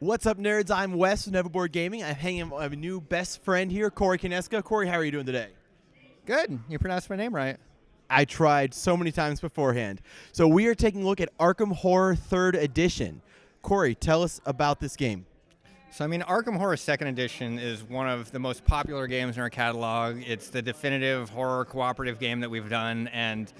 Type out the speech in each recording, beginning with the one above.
What's up, nerds? I'm Wes with Neverboard Gaming. I'm hanging with my new best friend here, Corey Kineska. Corey, how are you doing today? Good. You pronounced my name right. I tried so many times beforehand. So we are taking a look at Arkham Horror 3rd Edition. Corey, tell us about this game. So, Arkham Horror 2nd Edition is one of the most popular games in our catalog. It's the definitive horror cooperative game that we've done, and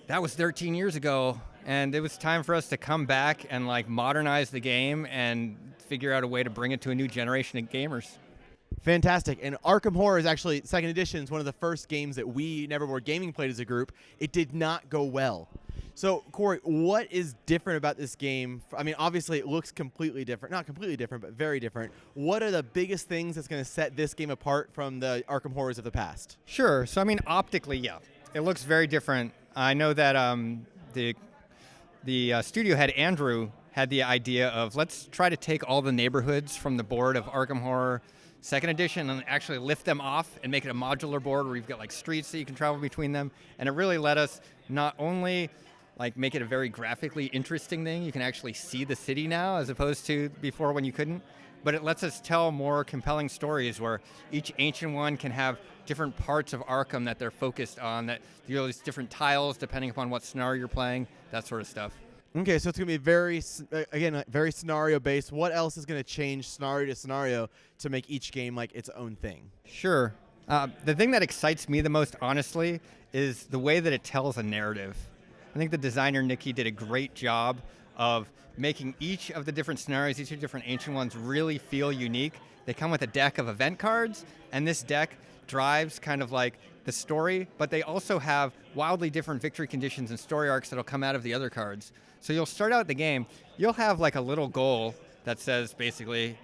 that was 13 years ago. And it was time for us to come back and modernize the game and figure out a way to bring it to a new generation of gamers. Fantastic. And Arkham Horror is actually, 2nd Edition is one of the first games that we, Neverboard Gaming, played as a group. It did not go well. So, Corey, what is different about this game? Obviously it looks completely different. Not completely different, but very different. What are the biggest things that's going to set this game apart from the Arkham Horrors of the past? Sure. So, optically, yeah. It looks very different. I know that the studio head, Andrew, had the idea of let's try to take all the neighborhoods from the board of Arkham Horror 2nd Edition and actually lift them off and make it a modular board where you've got streets that you can travel between them. And it really let us not only make it a very graphically interesting thing, you can actually see the city now as opposed to before when you couldn't, but it lets us tell more compelling stories where each ancient one can have different parts of Arkham that they're focused on, that you these different tiles depending upon what scenario you're playing, that sort of stuff. Okay, so it's going to be very scenario-based. What else is going to change scenario to scenario to make each game its own thing? Sure. The thing that excites me the most, honestly, is the way that it tells a narrative. I think the designer, Nikki, did a great job of making each of the different scenarios, each of the different ancient ones, really feel unique. They come with a deck of event cards, and this deck drives kind of the story, but they also have wildly different victory conditions and story arcs that'll come out of the other cards. So you'll start out the game, you'll have a little goal that says basically,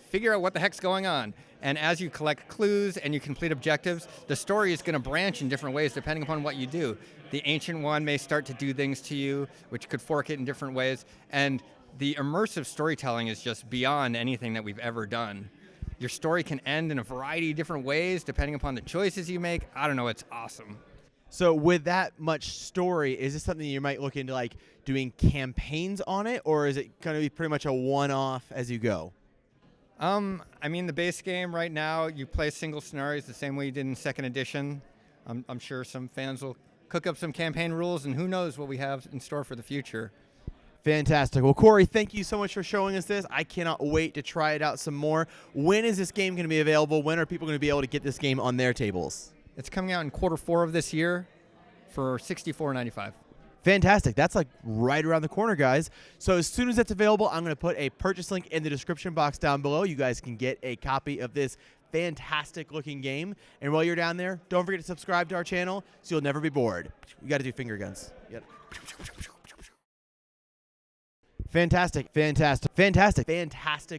figure out what the heck's going on. And as you collect clues and you complete objectives, the story is going to branch in different ways depending upon what you do. The ancient one may start to do things to you, which could fork it in different ways. And the immersive storytelling is just beyond anything that we've ever done. Your story can end in a variety of different ways depending upon the choices you make. I don't know, it's awesome. So with that much story, is this something you might look into doing campaigns on it, or is it going to be pretty much a one-off as you go? The base game right now, you play single scenarios the same way you did in 2nd Edition. I'm sure some fans will cook up some campaign rules, and who knows what we have in store for the future. Fantastic. Well, Corey, thank you so much for showing us this. I cannot wait to try it out some more. When is this game going to be available? When are people going to be able to get this game on their tables? It's coming out in Q4 of this year for $64.95. Fantastic. That's right around the corner, guys. So as soon as it's available, I'm going to put a purchase link in the description box down below. You guys can get a copy of this fantastic looking game. And while you're down there, don't forget to subscribe to our channel so you'll never be bored. You got to do finger guns. Yep. Fantastic, fantastic, fantastic, fantastic.